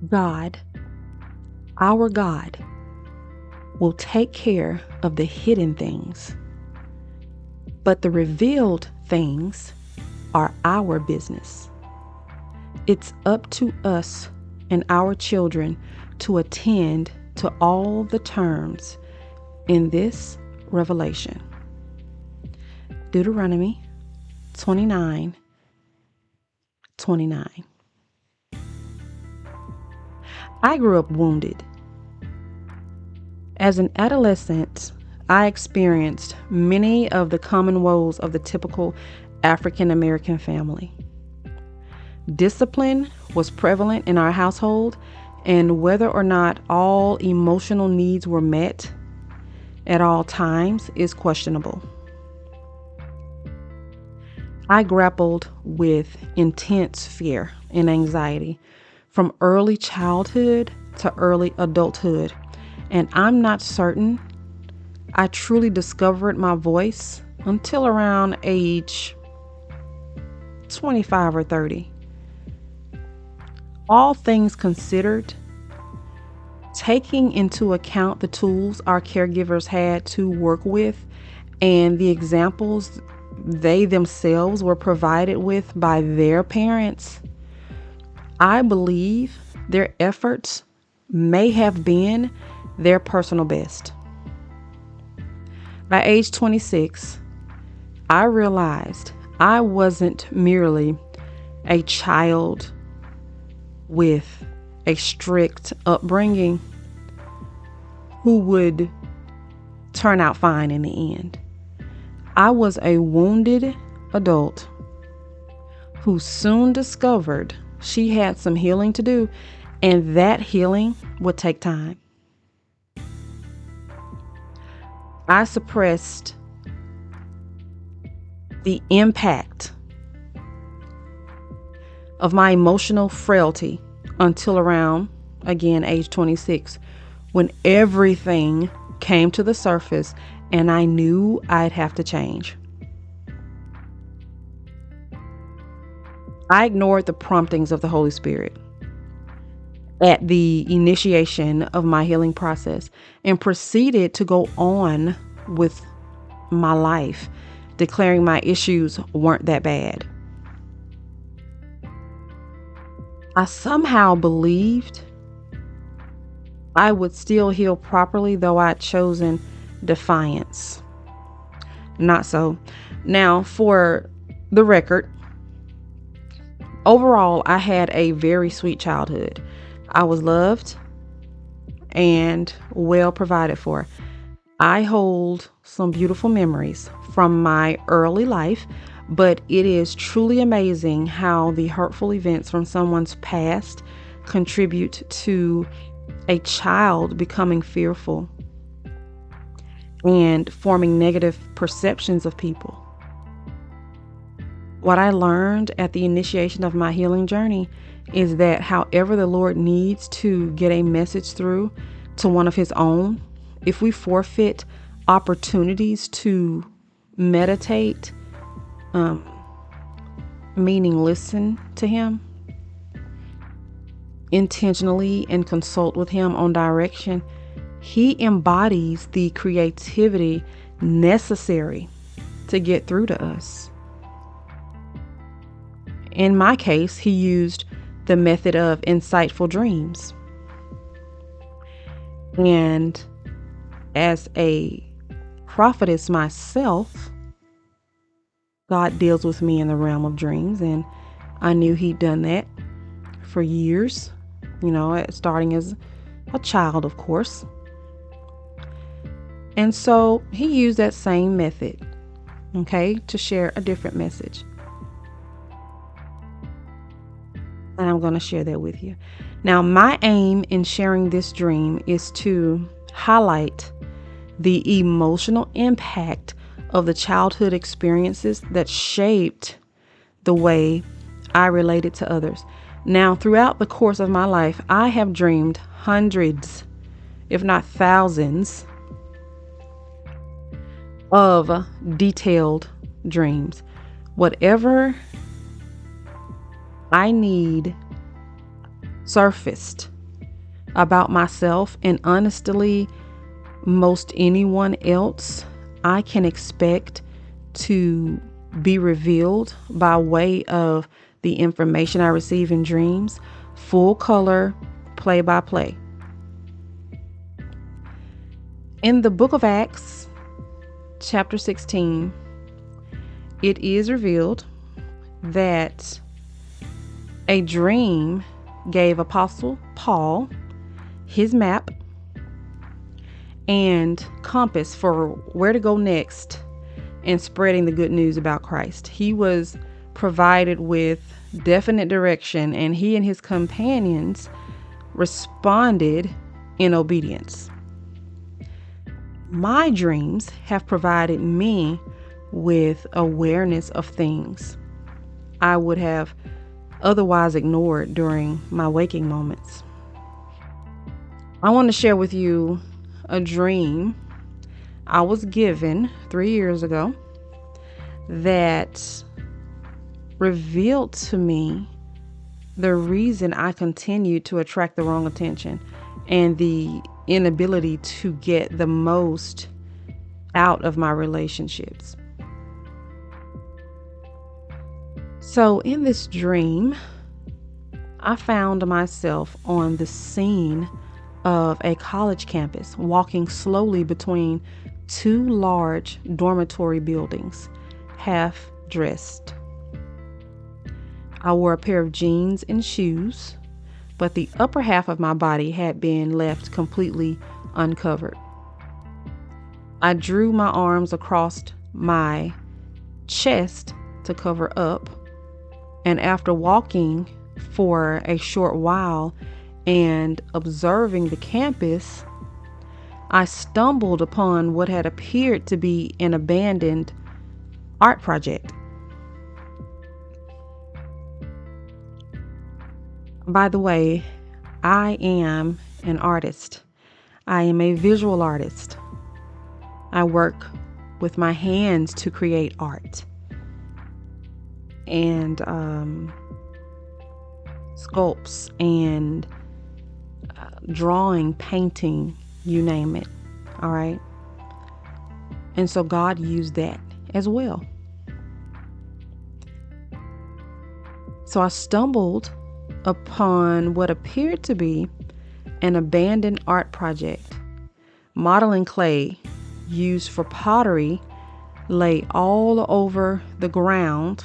God, our God, will take care of the hidden things, but the revealed things are our business. It's up to us and our children to attend to all the terms in this revelation. Deuteronomy 29:29. I grew up wounded. As an adolescent, I experienced many of the common woes of the typical African American family. Discipline was prevalent in our household, and whether or not all emotional needs were met at all times is questionable. I grappled with intense fear and anxiety from early childhood to early adulthood, and I'm not certain I truly discovered my voice until around age 25 or 30. All things considered, taking into account the tools our caregivers had to work with and the examples they themselves were provided with by their parents, I believe their efforts may have been their personal best. By age 26, I realized I wasn't merely a child with a strict upbringing who would turn out fine in the end. I was a wounded adult who soon discovered she had some healing to do, and that healing would take time. I suppressed the impact of my emotional frailty until around, again, age 26, when everything came to the surface and I knew I'd have to change. I ignored the promptings of the Holy Spirit at the initiation of my healing process and proceeded to go on with my life, declaring my issues weren't that bad. I somehow believed I would still heal properly, though I'd chosen defiance. Not so. Now, for the record, overall, I had a very sweet childhood. I was loved and well provided for. I hold some beautiful memories from my early life, but it is truly amazing how the hurtful events from someone's past contribute to a child becoming fearful and forming negative perceptions of people. What I learned at the initiation of my healing journey is that however the Lord needs to get a message through to one of his own, if we forfeit opportunities to meditate, meaning listen to him intentionally and consult with him on direction, he embodies the creativity necessary to get through to us. In my case, he used the method of insightful dreams. And as a prophetess myself, God deals with me in the realm of dreams, and I knew he'd done that for years, starting as a child, of course. And so he used that same method, to share a different message. And I'm going to share that with you. Now, my aim in sharing this dream is to highlight the emotional impact of the childhood experiences that shaped the way I related to others. Now, throughout the course of my life, I have dreamed hundreds, if not thousands, of detailed dreams. Whatever I need surfaced about myself, and honestly, most anyone else, I can expect to be revealed by way of the information I receive in dreams, full color, play by play. In the book of Acts, chapter 16, it is revealed that a dream gave Apostle Paul his map and compass for where to go next in spreading the good news about Christ. He was provided with definite direction, and he and his companions responded in obedience. My dreams have provided me with awareness of things I would have otherwise ignored during my waking moments. I want to share with you a dream I was given 3 years ago that revealed to me the reason I continued to attract the wrong attention and the inability to get the most out of my relationships. So in this dream, I found myself on the scene of a college campus, walking slowly between two large dormitory buildings, half dressed. I wore a pair of jeans and shoes, but the upper half of my body had been left completely uncovered. I drew my arms across my chest to cover up, and after walking for a short while and observing the campus, I stumbled upon what had appeared to be an abandoned art project. By the way, I am an artist. I am a visual artist. I work with my hands to create art and sculpts and drawing, painting, you name it. All right. And so God used that as well. So I stumbled upon what appeared to be an abandoned art project. Modeling clay used for pottery lay all over the ground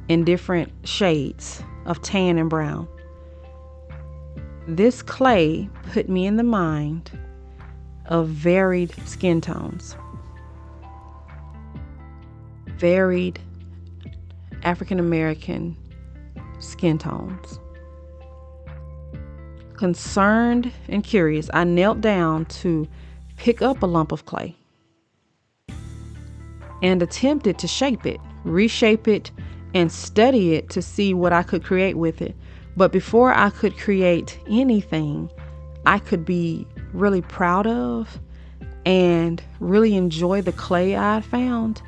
in different shades of tan and brown. This clay put me in the mind of varied skin tones, varied African American skin tones. Concerned and curious, I knelt down to pick up a lump of clay and attempted to shape it, reshape it, and study it to see what I could create with it. But before I could create anything I could be really proud of and really enjoy the clay I had found,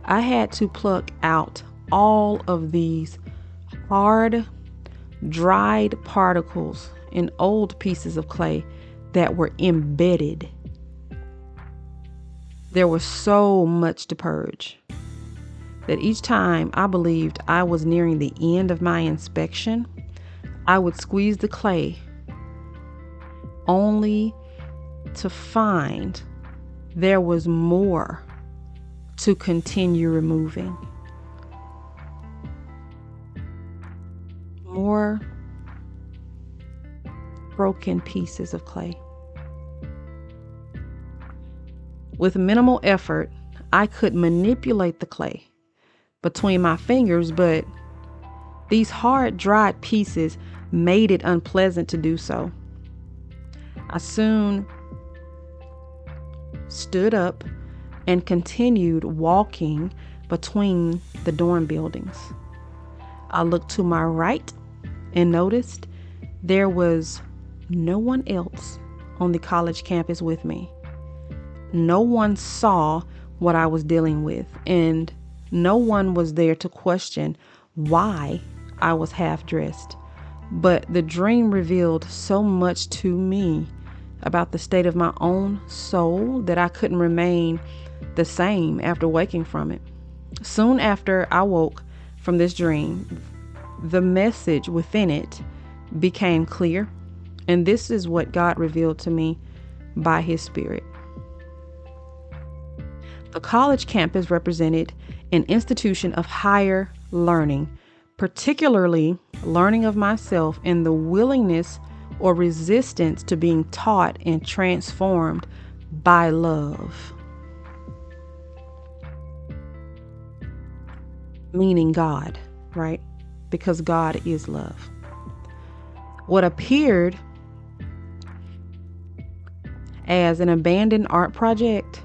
I had to pluck out all of these hard, dried particles in old pieces of clay that were embedded. There was so much to purge that each time I believed I was nearing the end of my inspection, I would squeeze the clay only to find there was more to continue removing. More broken pieces of clay. With minimal effort, I could manipulate the clay between my fingers, but these hard, dried pieces made it unpleasant to do so. I soon stood up and continued walking between the dorm buildings. I looked to my right and noticed there was no one else on the college campus with me. No one saw what I was dealing with, and no one was there to question why I was half dressed, But the dream revealed so much to me about the state of my own soul that I couldn't remain the same after waking from it. Soon after I woke from this dream, the message within it became clear, and this is what God revealed to me by His Spirit. The college campus represented an institution of higher learning, particularly learning of myself and the willingness or resistance to being taught and transformed by love. Meaning God, right? Because God is love. What appeared as an abandoned art project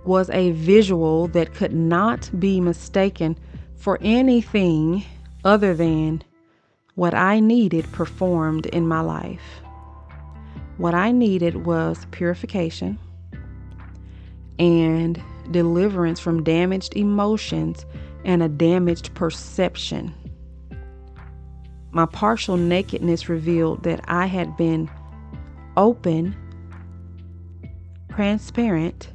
was a visual that could not be mistaken for anything other than what I needed performed in my life. What I needed was purification and deliverance from damaged emotions and a damaged perception. My partial nakedness revealed that I had been open, transparent,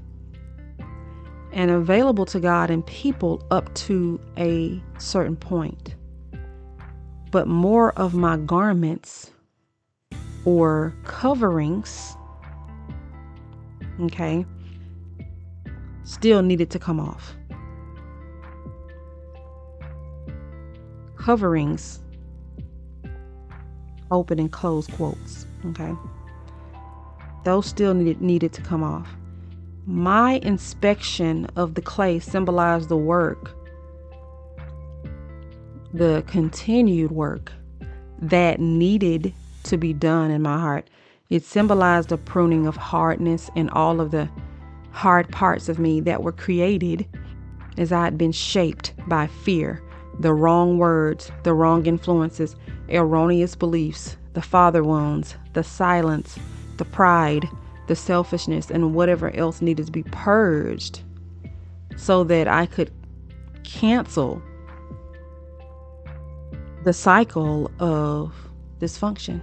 and available to God and people up to a certain point. But more of my garments or coverings, still needed to come off. Coverings, open and close quotes, those still needed to come off. My inspection of the clay symbolized the work, the continued work that needed to be done in my heart. It symbolized a pruning of hardness and all of the hard parts of me that were created as I had been shaped by fear, the wrong words, the wrong influences, erroneous beliefs, the father wounds, the silence, the pride, the selfishness, and whatever else needed to be purged so that I could cancel the cycle of dysfunction.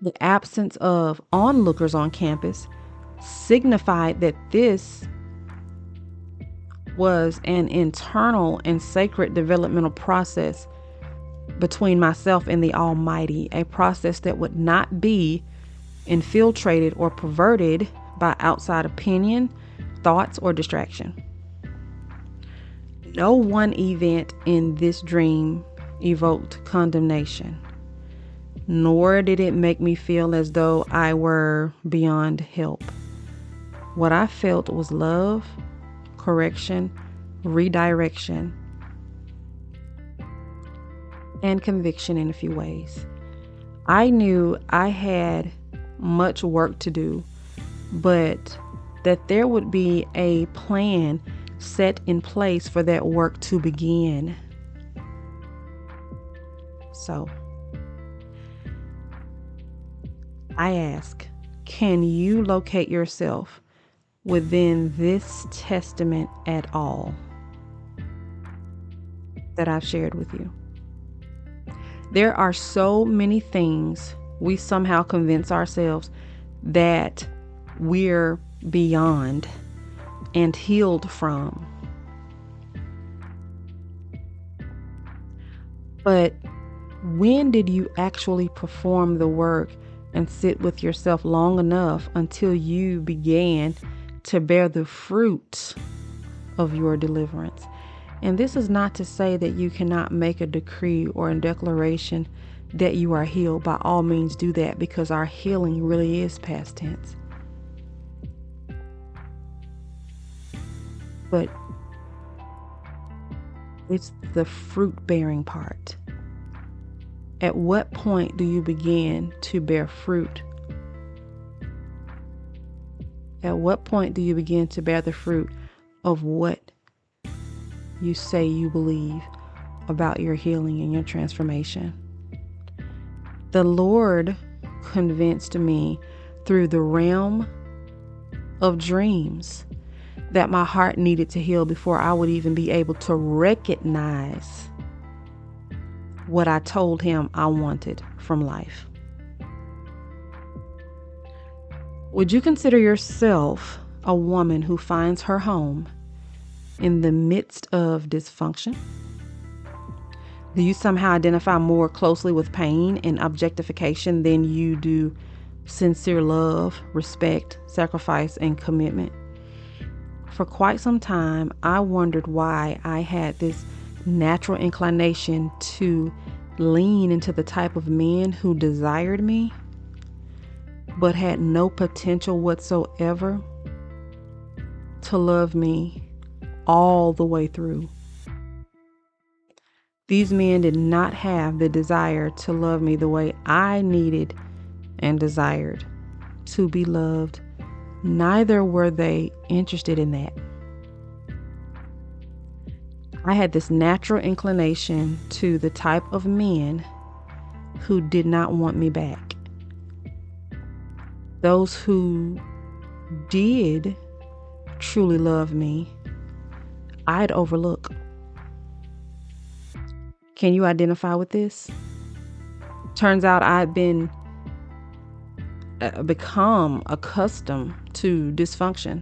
The absence of onlookers on campus signified that this was an internal and sacred developmental process between myself and the Almighty, a process that would not be infiltrated or perverted by outside opinion, thoughts, or distraction. No one event in this dream evoked condemnation, nor did it make me feel as though I were beyond help. What I felt was love, correction, redirection, and conviction in a few ways. I knew I had much work to do, but that there would be a plan set in place for that work to begin. So, I ask, can you locate yourself within this testament at all that I've shared with you? There are so many things we somehow convince ourselves that we're beyond and healed from. But when did you actually perform the work and sit with yourself long enough until you began to bear the fruit of your deliverance? And this is not to say that you cannot make a decree or a declaration that you are healed. By all means do that, because our healing really is past tense. But it's the fruit bearing part. At what point do you begin to bear fruit? At what point do you begin to bear the fruit of what you say you believe about your healing and your transformation? The Lord convinced me through the realm of dreams that my heart needed to heal before I would even be able to recognize what I told him I wanted from life. Would you consider yourself a woman who finds her home in the midst of dysfunction? Do you somehow identify more closely with pain and objectification than you do sincere love, respect, sacrifice, and commitment? For quite some time, I wondered why I had this natural inclination to lean into the type of men who desired me, but had no potential whatsoever to love me all the way through. These men did not have the desire to love me the way I needed and desired to be loved. Neither were they interested in that. I had this natural inclination to the type of men who did not want me back. Those who did truly love me, I'd overlook. Can you identify with this? Turns out I'd become accustomed to dysfunction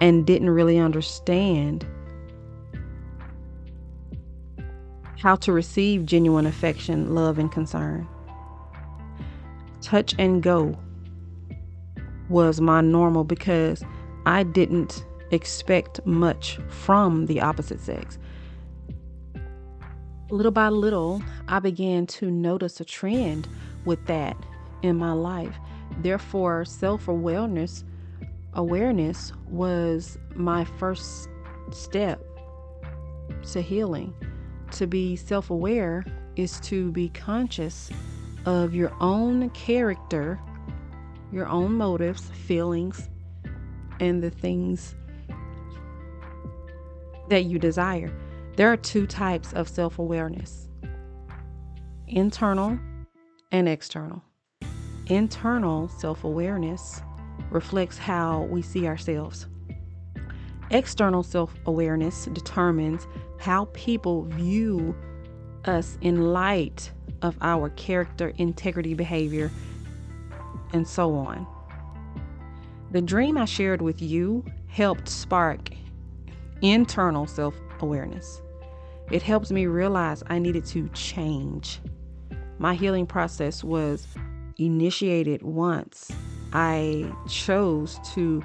and didn't really understand how to receive genuine affection, love, and concern. Touch and go was my normal because I didn't expect much from the opposite sex. Little by little, I began to notice a trend with that in my life. Therefore, self-awareness was my first step to healing. To be self-aware is to be conscious of your own character, your own motives, feelings, and the things that you desire. There are two types of self-awareness: internal and external. Internal self-awareness reflects how we see ourselves. External self-awareness determines how people view us in light of our character, integrity, behavior, and so on. The dream I shared with you helped spark internal self-awareness. It helps me realize I needed to change. My healing process was initiated once I chose to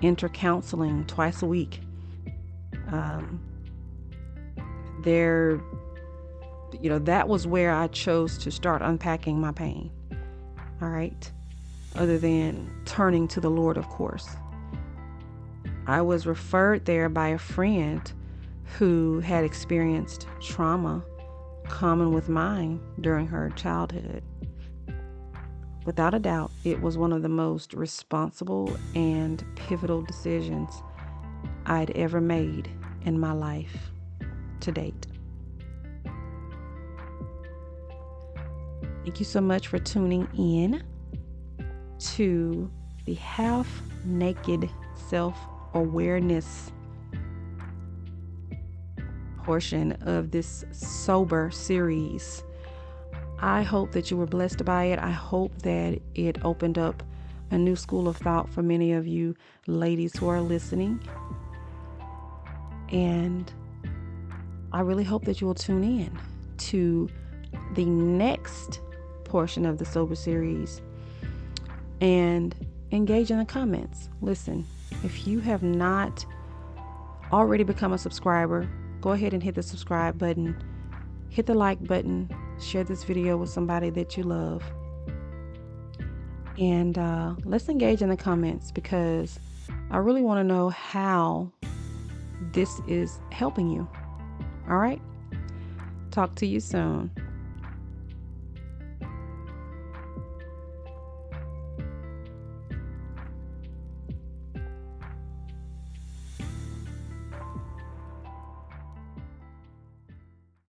enter counseling twice a week. That was where I chose to start unpacking my pain. All right. Other than turning to the Lord, of course. I was referred there by a friend who had experienced trauma common with mine during her childhood. Without a doubt, it was one of the most responsible and pivotal decisions I'd ever made in my life to date. Thank you so much for tuning in to the half-naked self-awareness portion of this sober series. I hope that you were blessed by it. I hope that it opened up a new school of thought for many of you ladies who are listening. And I really hope that you will tune in to the next portion of the sober series and engage in the comments. Listen, if you have not already become a subscriber, go ahead and hit the subscribe button, hit the like button, share this video with somebody that you love. And let's engage in the comments, because I really want to know how this is helping you. All right. Talk to you soon.